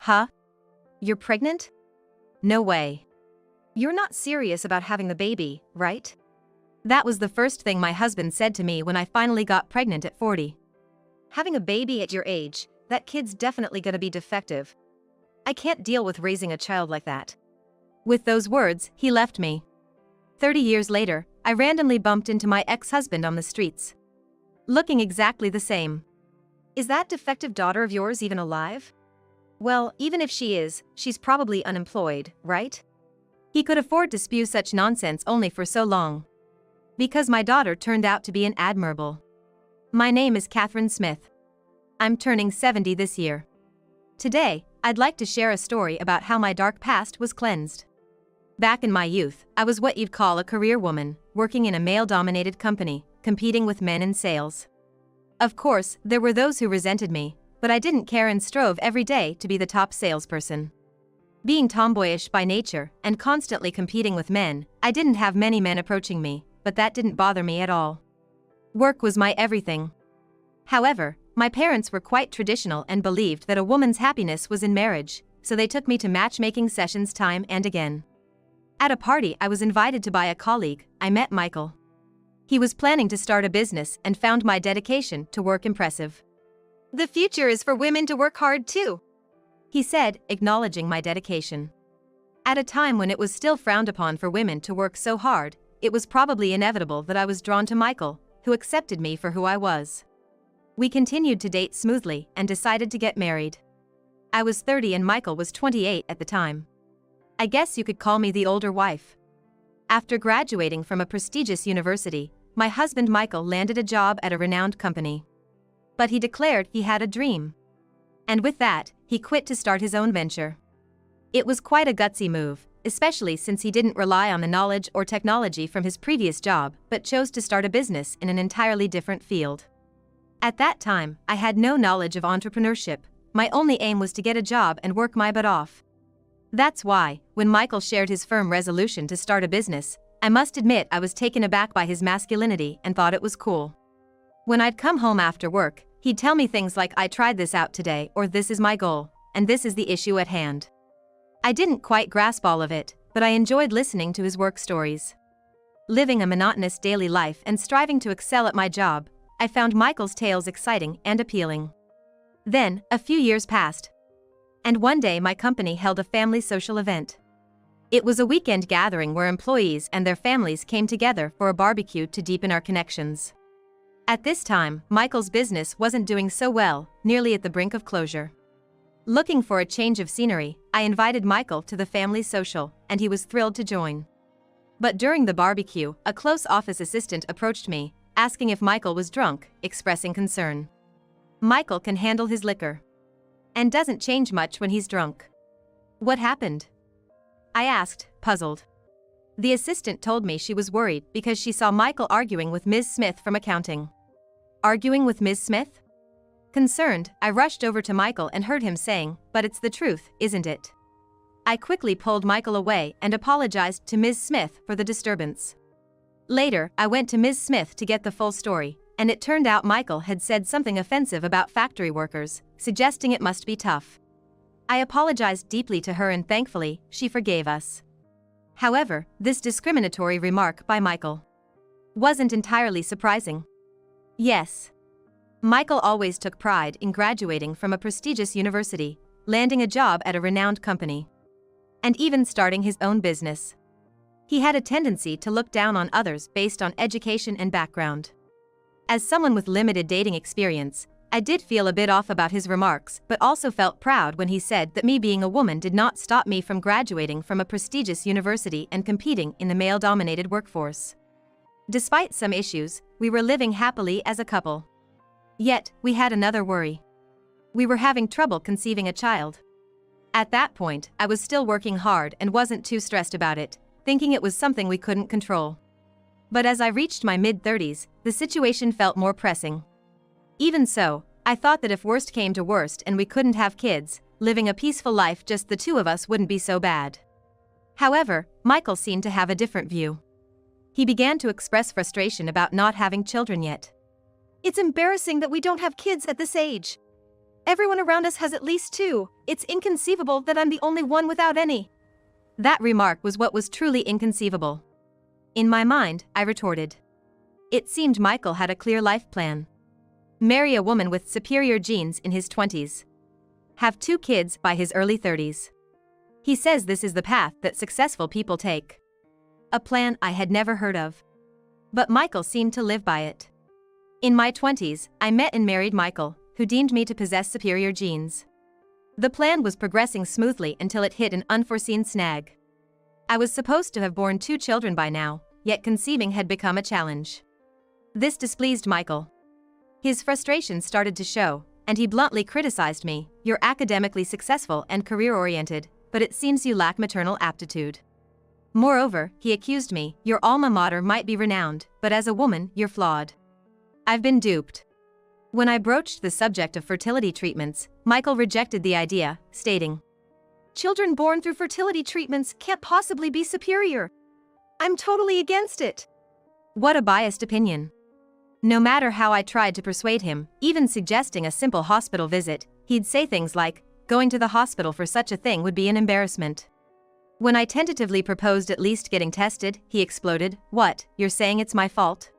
Huh? You're pregnant? No way. You're not serious about having the baby, right? That was the first thing my husband said to me when I finally got pregnant at 40. Having a baby at your age, that kid's definitely gonna be defective. I can't deal with raising a child like that. With those words, he left me. 30 years later, I randomly bumped into my ex-husband on the streets. Looking exactly the same. Is that defective daughter of yours even alive? Well, even if she is, she's probably unemployed, right? He could afford to spew such nonsense only for so long. Because my daughter turned out to be an admirable. My name is Catherine Smith. I'm turning 70 this year. Today, I'd like to share a story about how my dark past was cleansed. Back in my youth, I was what you'd call a career woman, working in a male-dominated company, competing with men in sales. Of course, there were those who resented me, but I didn't care and strove every day to be the top salesperson. Being tomboyish by nature and constantly competing with men, I didn't have many men approaching me, but that didn't bother me at all. Work was my everything. However, my parents were quite traditional and believed that a woman's happiness was in marriage, so they took me to matchmaking sessions time and again. At a party I was invited to by a colleague, I met Michael. He was planning to start a business and found my dedication to work impressive. "The future is for women to work hard too," he said, acknowledging my dedication. At a time when it was still frowned upon for women to work so hard, it was probably inevitable that I was drawn to Michael, who accepted me for who I was. We continued to date smoothly and decided to get married. I was 30 and Michael was 28 at the time. I guess you could call me the older wife. After graduating from a prestigious university, my husband Michael landed a job at a renowned company. But he declared he had a dream. And with that, he quit to start his own venture. It was quite a gutsy move, especially since he didn't rely on the knowledge or technology from his previous job, but chose to start a business in an entirely different field. At that time, I had no knowledge of entrepreneurship. My only aim was to get a job and work my butt off. That's why, when Michael shared his firm resolution to start a business, I must admit I was taken aback by his masculinity and thought it was cool. When I'd come home after work, he'd tell me things like, "I tried this out today," or "This is my goal, and this is the issue at hand." I didn't quite grasp all of it, but I enjoyed listening to his work stories. Living a monotonous daily life and striving to excel at my job, I found Michael's tales exciting and appealing. Then, a few years passed. And one day my company held a family social event. It was a weekend gathering where employees and their families came together for a barbecue to deepen our connections. At this time, Michael's business wasn't doing so well, nearly at the brink of closure. Looking for a change of scenery, I invited Michael to the family social, and he was thrilled to join. But during the barbecue, a close office assistant approached me, asking if Michael was drunk, expressing concern. Michael can handle his liquor. And doesn't change much when he's drunk. What happened? I asked, puzzled. The assistant told me she was worried because she saw Michael arguing with Ms. Smith from accounting. Arguing with Ms. Smith? Concerned, I rushed over to Michael and heard him saying, "But it's the truth, isn't it?" I quickly pulled Michael away and apologized to Ms. Smith for the disturbance. Later, I went to Ms. Smith to get the full story, and it turned out Michael had said something offensive about factory workers, suggesting it must be tough. I apologized deeply to her and thankfully, she forgave us. However, this discriminatory remark by Michael wasn't entirely surprising. Yes. Michael always took pride in graduating from a prestigious university, landing a job at a renowned company, and even starting his own business. He had a tendency to look down on others based on education and background. As someone with limited dating experience, I did feel a bit off about his remarks, but also felt proud when he said that me being a woman did not stop me from graduating from a prestigious university and competing in the male-dominated workforce. Despite some issues, we were living happily as a couple. Yet, we had another worry. We were having trouble conceiving a child. At that point, I was still working hard and wasn't too stressed about it, thinking it was something we couldn't control. But as I reached my mid-30s, the situation felt more pressing. Even so, I thought that if worst came to worst and we couldn't have kids, living a peaceful life just the two of us wouldn't be so bad. However, Michael seemed to have a different view. He began to express frustration about not having children yet. "It's embarrassing that we don't have kids at this age. Everyone around us has at least two. It's inconceivable that I'm the only one without any. That remark was what was truly inconceivable. In my mind, I retorted. It seemed Michael had a clear life plan. Marry a woman with superior genes in his 20s. Have 2 kids by his early 30s. He says this is the path that successful people take. A plan I had never heard of. But Michael seemed to live by it. In my 20s, I met and married Michael, who deemed me to possess superior genes. The plan was progressing smoothly until it hit an unforeseen snag. I was supposed to have borne 2 children by now, yet conceiving had become a challenge. This displeased Michael. His frustration started to show, and he bluntly criticized me. You're academically successful and career-oriented, but it seems you lack maternal aptitude. Moreover, he accused me, your alma mater might be renowned, but as a woman, you're flawed. I've been duped. When I broached the subject of fertility treatments, Michael rejected the idea, stating, children born through fertility treatments can't possibly be superior. I'm totally against it. What a biased opinion. No matter how I tried to persuade him, even suggesting a simple hospital visit, he'd say things like, going to the hospital for such a thing would be an embarrassment. When I tentatively proposed at least getting tested, he exploded, what, you're saying it's my fault?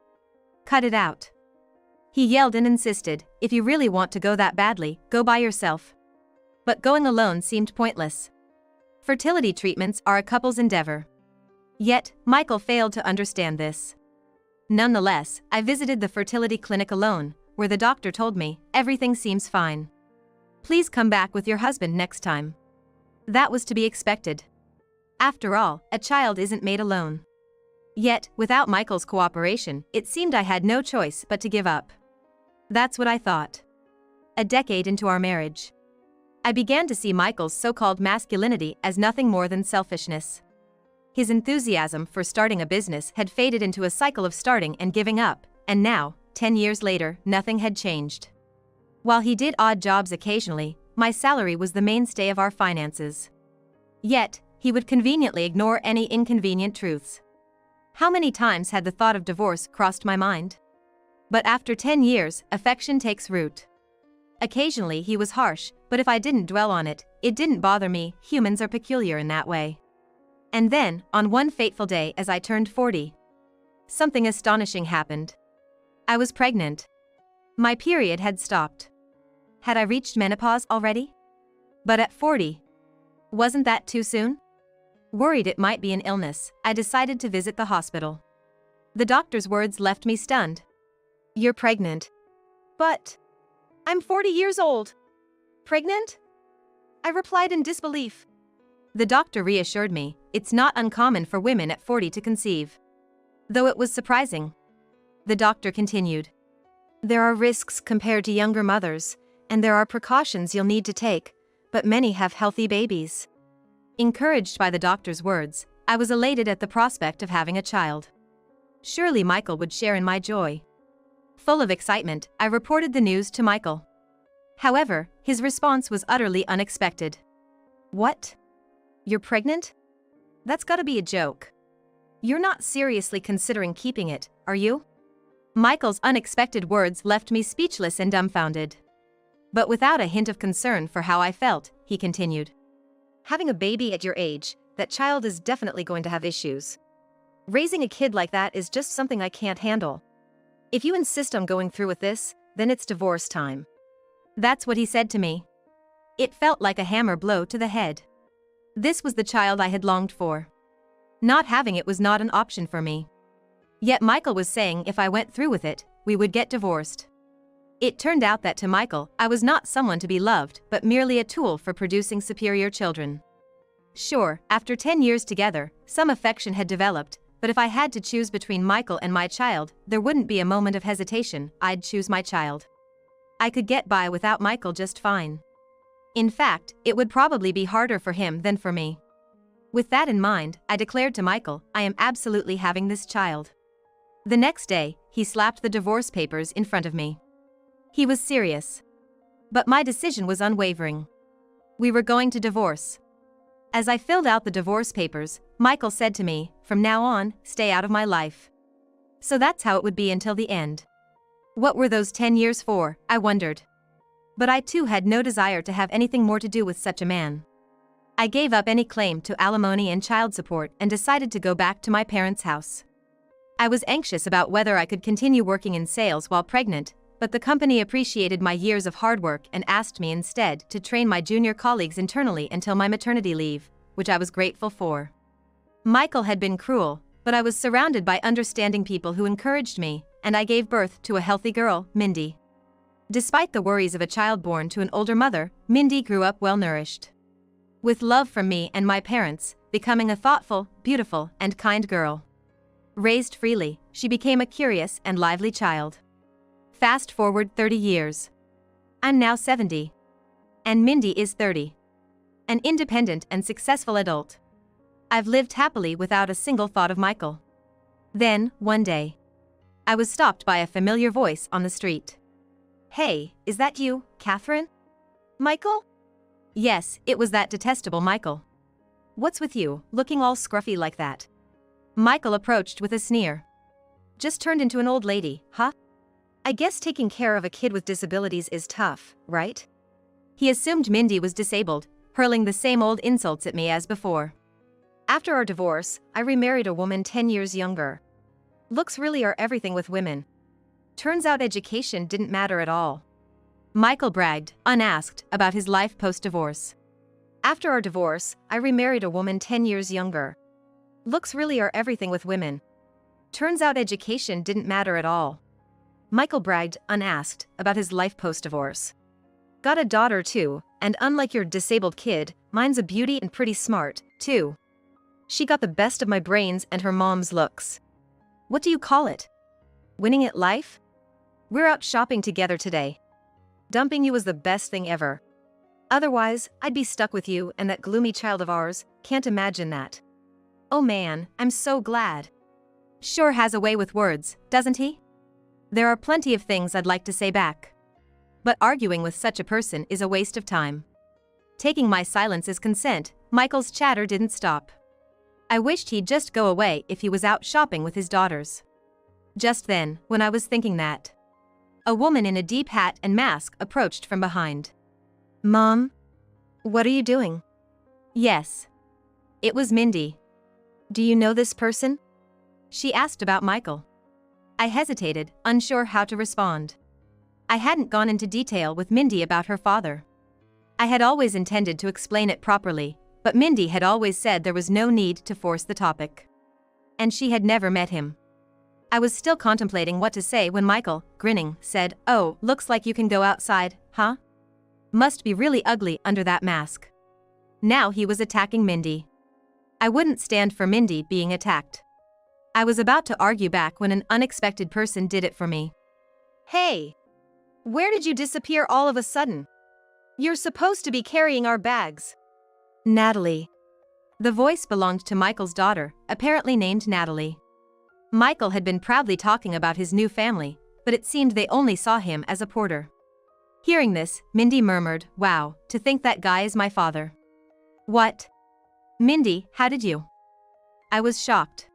Cut it out. He yelled and insisted, if you really want to go that badly, go by yourself. But going alone seemed pointless. Fertility treatments are a couple's endeavor. Yet, Michael failed to understand this. Nonetheless, I visited the fertility clinic alone, where the doctor told me, everything seems fine. Please come back with your husband next time. That was to be expected. After all, a child isn't made alone. Yet, without Michael's cooperation, it seemed I had no choice but to give up. That's what I thought. A decade into our marriage, I began to see Michael's so-called masculinity as nothing more than selfishness. His enthusiasm for starting a business had faded into a cycle of starting and giving up, and now, 10 years later, nothing had changed. While he did odd jobs occasionally, my salary was the mainstay of our finances. Yet, he would conveniently ignore any inconvenient truths. How many times had the thought of divorce crossed my mind? But after 10 years, affection takes root. Occasionally he was harsh, but if I didn't dwell on it, it didn't bother me. Humans are peculiar in that way. And then, on one fateful day as I turned 40, something astonishing happened. I was pregnant. My period had stopped. Had I reached menopause already? But at 40, wasn't that too soon? Worried it might be an illness, I decided to visit the hospital. The doctor's words left me stunned. You're pregnant. But I'm 40 years old. Pregnant? I replied in disbelief. The doctor reassured me, it's not uncommon for women at 40 to conceive. Though it was surprising. The doctor continued. There are risks compared to younger mothers, and there are precautions you'll need to take, but many have healthy babies. Encouraged by the doctor's words, I was elated at the prospect of having a child. Surely Michael would share in my joy. Full of excitement, I reported the news to Michael. However, his response was utterly unexpected. What? You're pregnant? That's gotta be a joke. You're not seriously considering keeping it, are you? Michael's unexpected words left me speechless and dumbfounded. But without a hint of concern for how I felt, he continued. Having a baby at your age, that child is definitely going to have issues. Raising a kid like that is just something I can't handle. If you insist on going through with this, then it's divorce time. That's what he said to me. It felt like a hammer blow to the head. This was the child I had longed for. Not having it was not an option for me. Yet Michael was saying if I went through with it, we would get divorced. It turned out that to Michael, I was not someone to be loved, but merely a tool for producing superior children. Sure, after 10 years together, some affection had developed, but if I had to choose between Michael and my child, there wouldn't be a moment of hesitation. I'd choose my child. I could get by without Michael just fine. In fact, it would probably be harder for him than for me. With that in mind, I declared to Michael, I am absolutely having this child. The next day, he slapped the divorce papers in front of me. He was serious. But my decision was unwavering. We were going to divorce. As I filled out the divorce papers, Michael said to me, from now on, stay out of my life. So that's how it would be until the end. What were those 10 years for, I wondered. But I too had no desire to have anything more to do with such a man. I gave up any claim to alimony and child support and decided to go back to my parents' house. I was anxious about whether I could continue working in sales while pregnant, but the company appreciated my years of hard work and asked me instead to train my junior colleagues internally until my maternity leave, which I was grateful for. Michael had been cruel, but I was surrounded by understanding people who encouraged me, and I gave birth to a healthy girl, Mindy. Despite the worries of a child born to an older mother, Mindy grew up well-nourished. With love from me and my parents, becoming a thoughtful, beautiful, and kind girl. Raised freely, she became a curious and lively child. Fast forward 30 years. I'm now 70. And Mindy is 30. An independent and successful adult. I've lived happily without a single thought of Michael. Then, one day, I was stopped by a familiar voice on the street. "Hey, is that you, Catherine?" "Michael?" Yes, it was that detestable Michael. "What's with you, looking all scruffy like that?" Michael approached with a sneer. "Just turned into an old lady, huh? I guess taking care of a kid with disabilities is tough, right?" He assumed Mindy was disabled, hurling the same old insults at me as before. "After our divorce, I remarried a woman 10 years younger. Looks really are everything with women. Turns out education didn't matter at all." Michael bragged, unasked, about his life post-divorce. "After our divorce, I remarried a woman 10 years younger. Looks really are everything with women. Turns out education didn't matter at all." Michael bragged, unasked, about his life post-divorce. "Got a daughter too, and unlike your disabled kid, mine's a beauty and pretty smart, too. She got the best of my brains and her mom's looks. What do you call it? Winning at life? We're out shopping together today. Dumping you was the best thing ever. Otherwise, I'd be stuck with you and that gloomy child of ours, can't imagine that. Oh man, I'm so glad." Sure has a way with words, doesn't he? There are plenty of things I'd like to say back. But arguing with such a person is a waste of time. Taking my silence as consent, Michael's chatter didn't stop. I wished he'd just go away if he was out shopping with his daughters. Just then, when I was thinking that, a woman in a deep hat and mask approached from behind. "Mom? What are you doing?" Yes. It was Mindy. "Do you know this person?" She asked about Michael. I hesitated, unsure how to respond. I hadn't gone into detail with Mindy about her father. I had always intended to explain it properly, but Mindy had always said there was no need to force the topic. And she had never met him. I was still contemplating what to say when Michael, grinning, said, "Oh, looks like you can go outside, huh? Must be really ugly under that mask." Now he was attacking Mindy. I wouldn't stand for Mindy being attacked. I was about to argue back when an unexpected person did it for me. "Hey! Where did you disappear all of a sudden? You're supposed to be carrying our bags." "Natalie." The voice belonged to Michael's daughter, apparently named Natalie. Michael had been proudly talking about his new family, but it seemed they only saw him as a porter. Hearing this, Mindy murmured, "Wow, to think that guy is my father." "What? Mindy, how did you?" I was shocked.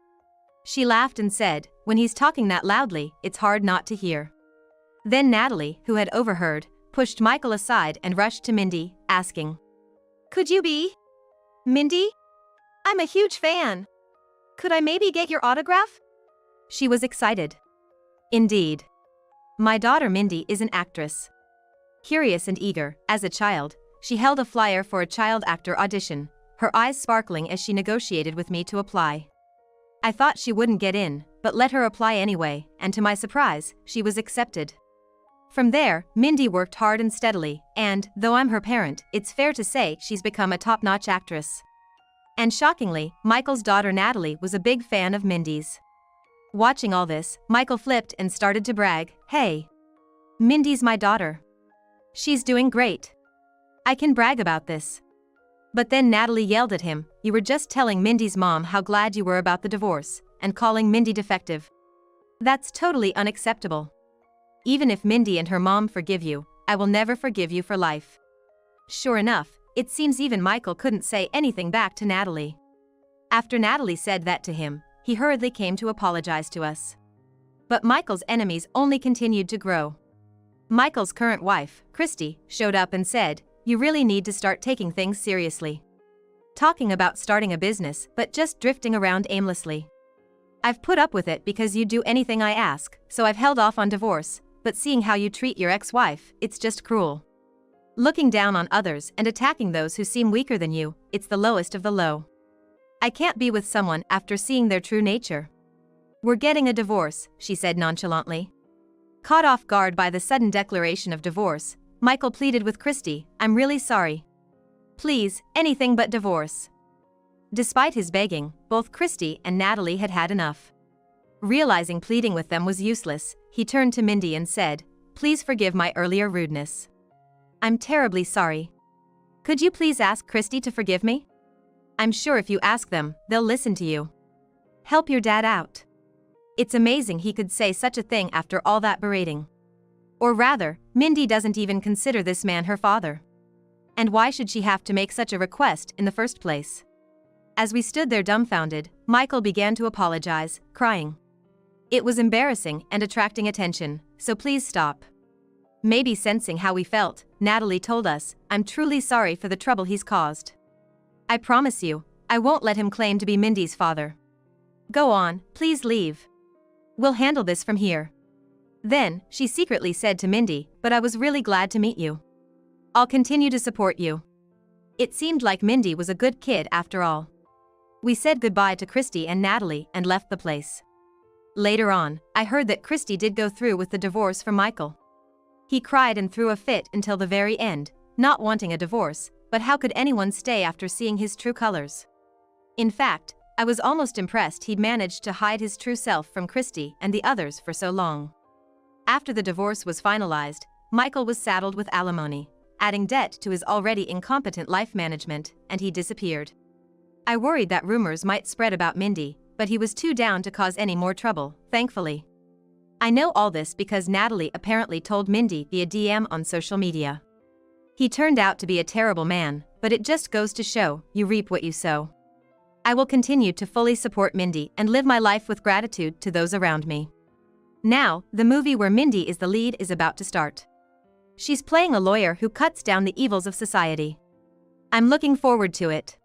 She laughed and said, "When he's talking that loudly, it's hard not to hear." Then Natalie, who had overheard, pushed Michael aside and rushed to Mindy, asking, "Could you be Mindy? I'm a huge fan. Could I maybe get your autograph?" She was excited. Indeed. My daughter Mindy is an actress. Curious and eager, as a child, she held a flyer for a child actor audition, her eyes sparkling as she negotiated with me to apply. I thought she wouldn't get in, but let her apply anyway, and to my surprise, she was accepted. From there, Mindy worked hard and steadily, and, though I'm her parent, it's fair to say she's become a top-notch actress. And shockingly, Michael's daughter Natalie was a big fan of Mindy's. Watching all this, Michael flipped and started to brag, "Hey! Mindy's my daughter. She's doing great. I can brag about this." But then Natalie yelled at him, "You were just telling Mindy's mom how glad you were about the divorce, and calling Mindy defective. That's totally unacceptable. Even if Mindy and her mom forgive you, I will never forgive you for life." Sure enough, it seems even Michael couldn't say anything back to Natalie. After Natalie said that to him, he hurriedly came to apologize to us. But Michael's enemies only continued to grow. Michael's current wife, Christy, showed up and said, "You really need to start taking things seriously. Talking about starting a business, but just drifting around aimlessly. I've put up with it because you do anything I ask, so I've held off on divorce, but seeing how you treat your ex-wife, it's just cruel. Looking down on others and attacking those who seem weaker than you, it's the lowest of the low. I can't be with someone after seeing their true nature." "We're getting a divorce," she said nonchalantly. Caught off guard by the sudden declaration of divorce, Michael pleaded with Christy, "I'm really sorry. Please, anything but divorce." Despite his begging, both Christy and Natalie had had enough. Realizing pleading with them was useless, he turned to Mindy and said, "Please forgive my earlier rudeness. I'm terribly sorry. Could you please ask Christy to forgive me? I'm sure if you ask them, they'll listen to you. Help your dad out." It's amazing he could say such a thing after all that berating. Or rather, Mindy doesn't even consider this man her father. And why should she have to make such a request in the first place? As we stood there dumbfounded, Michael began to apologize, crying. It was embarrassing and attracting attention, so please stop. Maybe sensing how we felt, Natalie told us, "I'm truly sorry for the trouble he's caused. I promise you, I won't let him claim to be Mindy's father. Go on, please leave. We'll handle this from here." Then, she secretly said to Mindy, "But I was really glad to meet you. I'll continue to support you." It seemed like Mindy was a good kid after all. We said goodbye to Christy and Natalie and left the place. Later on, I heard that Christy did go through with the divorce from Michael. He cried and threw a fit until the very end, not wanting a divorce, but how could anyone stay after seeing his true colors? In fact, I was almost impressed he'd managed to hide his true self from Christy and the others for so long. After the divorce was finalized, Michael was saddled with alimony, adding debt to his already incompetent life management, and he disappeared. I worried that rumors might spread about Mindy, but he was too down to cause any more trouble, thankfully. I know all this because Natalie apparently told Mindy via DM on social media. He turned out to be a terrible man, but it just goes to show, you reap what you sow. I will continue to fully support Mindy and live my life with gratitude to those around me. Now, the movie where Mindy is the lead is about to start. She's playing a lawyer who cuts down the evils of society. I'm looking forward to it.